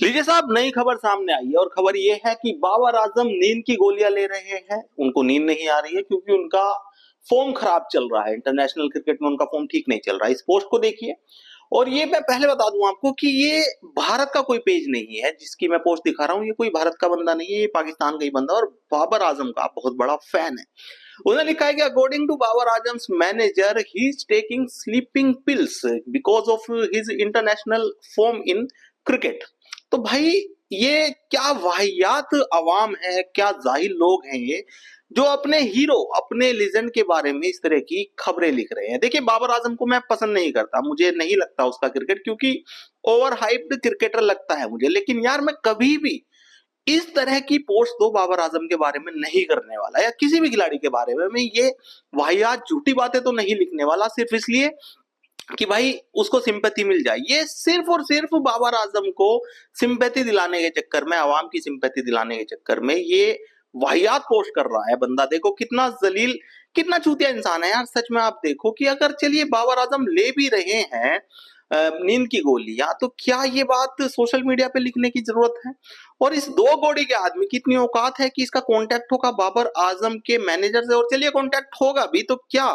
लीजिए साहब, नई खबर सामने आई है और खबर ये है कि बाबर आजम नींद की गोलियां ले रहे हैं। उनको नींद नहीं आ रही है क्योंकि उनका फॉर्म खराब चल रहा है। इंटरनेशनल क्रिकेट में उनका फॉर्म ठीक नहीं चल रहा है। इस पोस्ट को देखिए। और ये मैं पहले बता दूं आपको कि ये भारत का कोई पेज नहीं है जिसकी मैं पोस्ट दिखा रहा हूँ। ये कोई भारत का बंदा नहीं है, ये पाकिस्तान का ही बंदा और बाबर आजम का बहुत बड़ा फैन है। उन्होंने लिखा है कि according to Babar Azam's manager he is taking sleeping pills because of his international form in cricket. तो भाई, ये क्या वाहियात अवाम है, क्या जाहिल लोग हैं ये, जो अपने हीरो, अपने लेजेंड के बारे में इस तरह की खबरें लिख रहे हैं। देखिए, बाबर आजम को मैं पसंद नहीं करता, मुझे नहीं लगता उसका क्रिकेट, क्योंकि ओवर हाइप्ड क्रिकेटर लगता है मुझे। लेकिन यार, मैं कभी भी इस तरह की पोस्ट तो बाबर आजम के बारे में नहीं करने वाला, या किसी भी खिलाड़ी के बारे में मैं ये वाहियात झूठी बातें तो नहीं लिखने वाला, सिर्फ इसलिए कि भाई उसको सिंपैथी मिल जाए। ये सिर्फ और सिर्फ बाबर आजम को सिंपैथी दिलाने के चक्कर में, आवाम की सिंपैथी दिलाने के चक्कर में ये वाहियात पोस्ट कर रहा है बंदा। देखो कितना जलील, कितना चूतिया इंसान है यार। सच में आप देखो कि अगर चलिए बाबर आजम ले भी रहे हैं नींद की गोलियां, तो क्या ये बात सोशल मीडिया पे लिखने की जरूरत है? और इस दो कौड़ी के आदमी की इतनी औकात है कि इसका कांटेक्ट होगा बाबर आजम के मैनेजर से। और चलिए कांटेक्ट होगा भी तो क्या,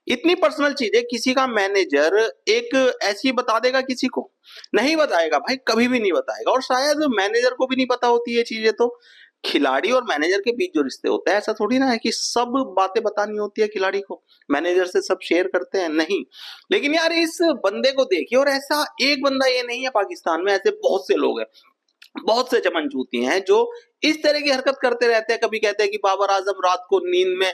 इतनी पर्सनल चीजें किसी का मैनेजर एक ऐसी बता देगा किसी को? नहीं बताएगा भाई, कभी भी नहीं बताएगा। और शायद मैनेजर को भी नहीं पता होती ये चीजें। तो खिलाड़ी और मैनेजर के बीच जो रिश्ते होते हैं, ऐसा थोड़ी ना है कि सब बातें बतानी होती है खिलाड़ी को, मैनेजर से सब शेयर करते हैं, नहीं। लेकिन यार, इस बंदे को देखिए, और ऐसा एक बंदा ये नहीं है पाकिस्तान में, ऐसे बहुत से लोग हैं, बहुत से चमनचूती हैं जो इस तरह की हरकत करते रहते हैं। कभी कहते हैं कि बाबर आजम रात को नींद में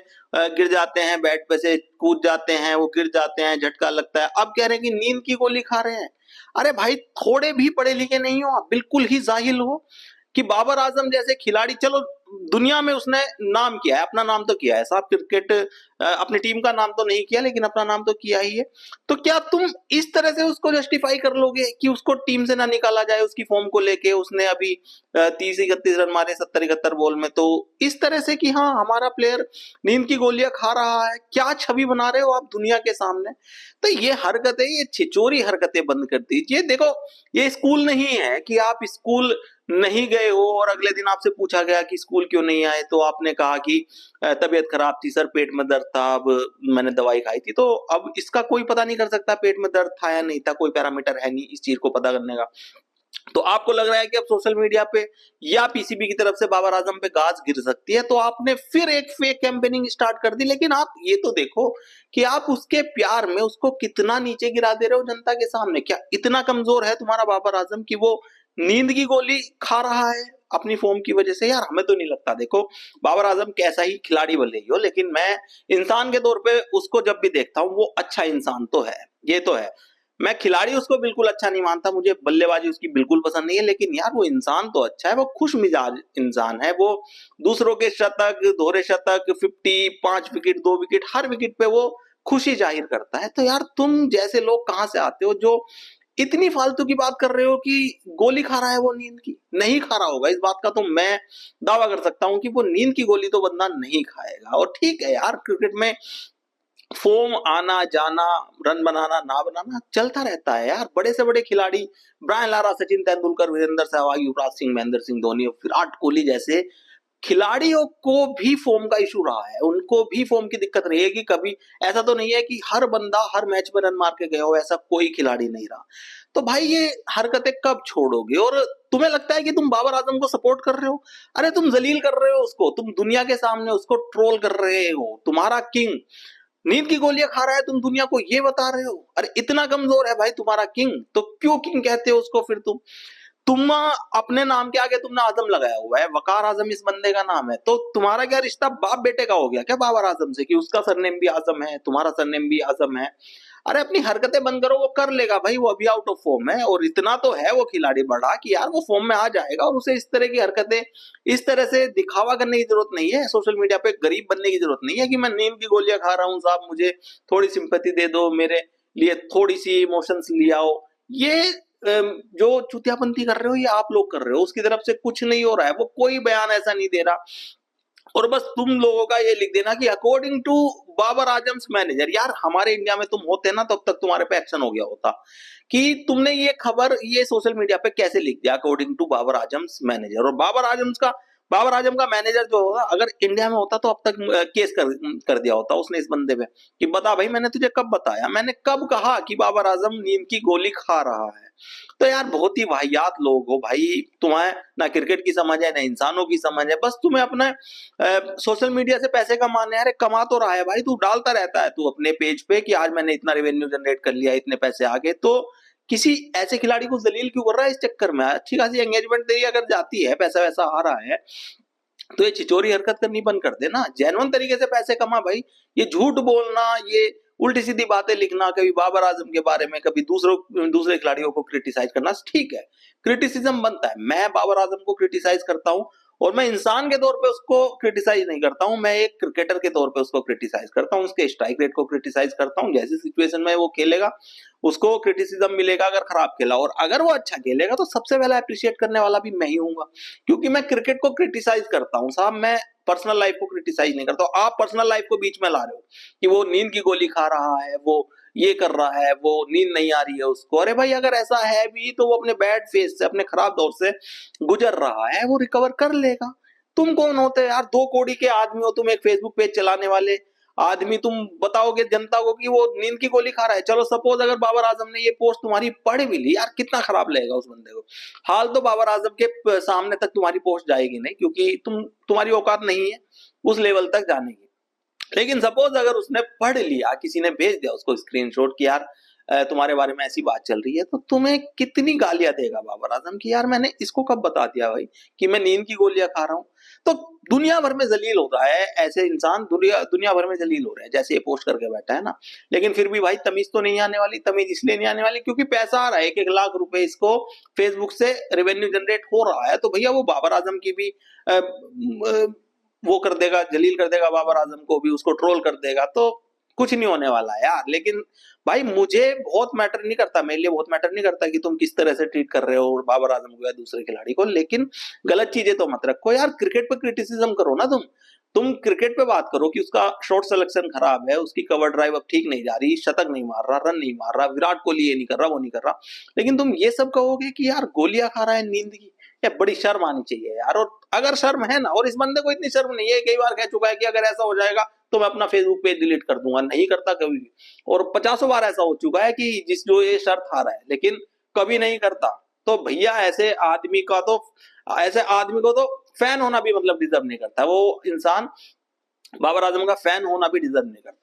गिर जाते हैं, बेड पे से कूद जाते हैं, वो गिर जाते हैं, झटका लगता है। अब कह रहे हैं कि नींद की गोली खा रहे हैं। अरे भाई, थोड़े भी पढ़े लिखे नहीं हो आप, बिल्कुल ही जाहिल हो कि बाबर आजम जैसे खिलाड़ी, चलो दुनिया में उसने नाम किया है, अपना नाम तो किया है साहब। क्रिकेट अपनी टीम का नाम तो नहीं किया, लेकिन अपना नाम तो किया ही है। तो क्या तुम इस तरह से उसको जस्टिफाई कर लोगे कि उसको टीम से ना निकाला जाए उसकी फॉर्म को लेके? उसने अभी 30-31 रन मारे 70-71 बॉल में। तो इस तरह से कि हाँ, हमारा प्लेयर नींद की गोलियां खा रहा है, क्या छवि बना रहे हो आप दुनिया के सामने? तो ये हरकतें, ये छिचोरी हरकतें बंद कर दीजिए। देखो, ये स्कूल नहीं है कि आप स्कूल नहीं गए हो और अगले दिन आपसे पूछा गया कि स्कूल क्यों नहीं आए, तो आपने कहा कि तबीयत खराब थी सर, पेट में दर्द था, अब मैंने दवाई खाई थी। तो अब इसका कोई पता नहीं कर सकता पेट में दर्द था या नहीं था, कोई पैरामीटर है नहीं इस चीज को पता करने का। तो आपको लग रहा है कि अब सोशल मीडिया पे या पीसीबी की तरफ से बाबर आजम पे गाज गिर सकती है, तो आपने फिर एक फेक कैंपेनिंग स्टार्ट कर दी। लेकिन आप ये तो देखो कि आप उसके प्यार में उसको कितना नीचे गिरा दे रहे हो जनता के सामने। क्या इतना कमजोर है तुम्हारा बाबर आजम कि वो नींद की गोली खा रहा है अपनी फॉर्म की वजह से? यार, हमें तो नहीं लगता। देखो, बाबर आजम कैसा ही खिलाड़ी भले ही हो, लेकिन मैं इंसान के तौर पे उसको जब भी देखता हूँ, वो अच्छा इंसान तो है, ये तो है। मैं खिलाड़ी उसको बिल्कुल अच्छा नहीं मानता, मुझे बल्लेबाजी उसकी बिल्कुल पसंद नहीं है, लेकिन यार वो इंसान तो अच्छा है, वो खुश मिजाज इंसान है। वो दूसरों के शतक, दोहरे शतक, 50, 5 विकेट, 2 विकेट, हर विकेट पे वो खुशी जाहिर करता है। तो यार, तुम जैसे लोग कहां से आते हो जो इतनी फालतू की बात कर रहे हो कि गोली खा रहा है वो नींद की? नहीं खा रहा होगा, इस बात का तो मैं दावा कर सकता हूं कि वो नींद की गोली तो बंदा नहीं खाएगा। और ठीक है यार, क्रिकेट में फॉर्म आना जाना, रन बनाना ना बनाना चलता रहता है यार। बड़े से बड़े खिलाड़ी, ब्रायन लारा, सचिन तेंदुलकर, वीरेंद्र सहवाग, युवराज सिंह, महेंद्र सिंह धोनी, विराट कोहली जैसे खिलाड़ियों को भी फॉर्म का इशू रहा है, उनको भी फॉर्म की दिक्कत रही है। कि कभी ऐसा तो नहीं है कि हर बंदा हर मैच में रन मार के गया हो, ऐसा कोई खिलाड़ी नहीं रहा। तो भाई, ये हरकतें कब छोड़ोगे? और तुम्हें लगता है कि तुम बाबर आजम को सपोर्ट कर रहे हो? अरे तुम जलील कर रहे हो उसको, तुम दुनिया के सामने उसको ट्रोल कर रहे हो। तुम्हारा किंग नींद की गोलियां खा रहा है, तुम दुनिया को ये बता रहे हो? अरे इतना कमजोर है भाई तुम्हारा किंग, तो क्यों किंग कहते हो उसको फिर तुम अपने नाम के आगे तुमने आजम लगाया हुआ है, वकार आजम इस बंदे का नाम है। तो तुम्हारा क्या रिश्ता बाप बेटे का हो गया क्या बाबर आजम से, कि उसका सरनेम भी आजम है, तुम्हारा सरनेम भी आजम है? अरे अपनी हरकतें बंद करो, वो कर लेगा भाई, वो अभी आउट ऑफ फॉर्म है। और इतना तो है वो खिलाड़ी बड़ा कि यार वो फॉर्म में आ जाएगा, और उसे इस तरह की हरकतें, इस तरह से दिखावा करने की जरूरत नहीं है। सोशल मीडिया पे गरीब बनने की जरूरत नहीं है कि मैं नींद की गोलियां खा रहा हूँ साहब, मुझे थोड़ी सिंपैथी दे दो, मेरे लिए थोड़ी सी इमोशंस ले आओ। ये जो चुतियापंथी कर रहे हो, ये आप लोग कर रहे हो, उसकी तरफ से कुछ नहीं हो रहा है। वो कोई बयान ऐसा नहीं दे रहा और बस तुम लोगों का ये लिख देना कि according to Babar Azam's manager. यार हमारे इंडिया में तुम होते ना तब तक तुम्हारे पे एक्शन हो गया होता कि तुमने ये खबर ये सोशल मीडिया पे कैसे लिख दिया according to Babar Azam's manager. और बाबर आजम का मैनेजर जो होगा अगर इंडिया में होता तो अब तक केस कर दिया होता उसने इस बंदे पे कि बता भाई मैंने तुझे कब बताया, मैंने कब कहा कि बाबर आजम नींद की गोली खा रहा है। तो यार बहुत ही वाहियात लोग हो भाई, तुम्हें ना क्रिकेट की समझ है ना इंसानों की समझ है, बस तुम्हें अपने सोशल मीडिया से पैसे कमाने हैं। अरे कमा तो रहा है भाई, तू डालता रहता है तू अपने पेज पे कि आज मैंने इतना रेवेन्यू जनरेट कर लिया, इतने पैसे आ गए, तो किसी ऐसे खिलाड़ी को जलील क्यों कर रहा है इस चक्कर में? अच्छी खासी एंगेजमेंट तेरी अगर जाती है, पैसा वैसा आ रहा है, तो ये चिचोरी हरकत करनी बंद कर देना, जेन्युइन तरीके से पैसे कमा भाई। ये झूठ बोलना, ये उल्टी सीधी बातें लिखना, कभी बाबर आजम के बारे में, कभी दूसरे खिलाड़ियों को क्रिटिसाइज करना, ठीक है क्रिटिसिज्म बनता है। मैं बाबर आजम को क्रिटिसाइज करता हूं और मैं इंसान के तौर पे उसको क्रिटिसाइज नहीं करता हूं, मैं एक क्रिकेटर के तौर पे उसको क्रिटिसाइज करता हूं, उसके स्ट्राइक रेट को क्रिटिसाइज करता हूं। जैसी सिचुएशन में वो खेलेगा उसको क्रिटिसिज्म मिलेगा अगर खराब खेला, और अगर वो अच्छा खेलेगा तो सबसे पहले अप्रिशिएट करने वाला भी मैं ही हूंगा, क्योंकि मैं क्रिकेट को क्रिटिसाइज करता हूं साहब, मैं पर्सनल लाइफ को क्रिटिसाइज नहीं करता। आप पर्सनल लाइफ को बीच में ला रहे हो कि वो नींद की गोली खा रहा है, वो ये कर रहा है, वो नींद नहीं आ रही है उसको। अरे भाई अगर ऐसा है भी तो वो अपने बैड फेज से, अपने खराब दौर से गुजर रहा है, वो रिकवर कर लेगा। तुम कौन होते यार? 2 कौड़ी के आदमी हो तुम, एक फेसबुक पेज चलाने वाले आदमी, तुम बताओगे जनता को कि वो नींद की गोली खा रहा है। चलो सपोज अगर बाबर आजम ने ये पोस्ट तुम्हारी पढ़ भी ली, यार कितना खराब लगेगा उस बंदे को। हाल तो बाबर आजम के सामने तक तुम्हारी पोस्ट जाएगी नहीं, क्योंकि तुम्हारी औकात नहीं है उस लेवल तक जाने की। लेकिन सपोज अगर उसने पढ़ लिया, किसी ने भेज दिया उसको स्क्रीनशॉट कि यार तुम्हारे बारे में ऐसी बात चल रही है, तो तुम्हें कितनी गालियां देगा बाबर आजम कि यार मैंने इसको कब बता दिया भाई कि मैं नींद की गोलियां खा रहा हूं। तो दुनिया भर में जलील हो रहा है ऐसे इंसान, दुनिया भर में जलील हो रहे हैं जैसे ये पोस्ट करके बैठा है ना। लेकिन फिर भी भाई तमीज तो नहीं आने वाली। तमीज इसलिए नहीं आने वाली क्योंकि पैसा आ रहा है, 1-1 लाख रुपए इसको फेसबुक से रेवेन्यू जनरेट हो रहा है। तो भैया वो बाबर आजम की भी वो कर देगा, जलील कर देगा बाबर आजम को भी, उसको ट्रोल कर देगा, तो कुछ नहीं होने वाला है यार। लेकिन भाई मुझे बहुत मैटर नहीं करता, मेरे लिए बहुत मैटर नहीं करता कि तुम किस तरह से ट्रीट कर रहे हो बाबर आजम को या दूसरे खिलाड़ी को, लेकिन गलत चीजें तो मत रखो यार। क्रिकेट पे क्रिटिसिज्म करो ना तुम क्रिकेट पे बात करो कि उसका शॉट सिलेक्शन खराब है, उसकी कवर ड्राइव अब ठीक नहीं जा रही, शतक नहीं मार रहा, रन नहीं मार रहा, विराट कोहली ये नहीं कर रहा, वो नहीं कर रहा, लेकिन तुम ये सब कहोगे कि यार गोलियां खा रहा है नींद की। ये बड़ी शर्म आनी चाहिए यार। और अगर शर्म है ना, और इस बंदे को इतनी शर्म नहीं है, कई बार कह चुका है कि अगर ऐसा हो जाएगा तो मैं अपना फेसबुक पेज डिलीट कर दूंगा, नहीं करता कभी भी। और 50 बार ऐसा हो चुका है कि जो ये शर्त हारा है, लेकिन कभी नहीं करता। तो भैया ऐसे आदमी को तो फैन होना भी मतलब डिजर्व नहीं करता, वो इंसान बाबर आजम का फैन होना भी डिजर्व नहीं करता।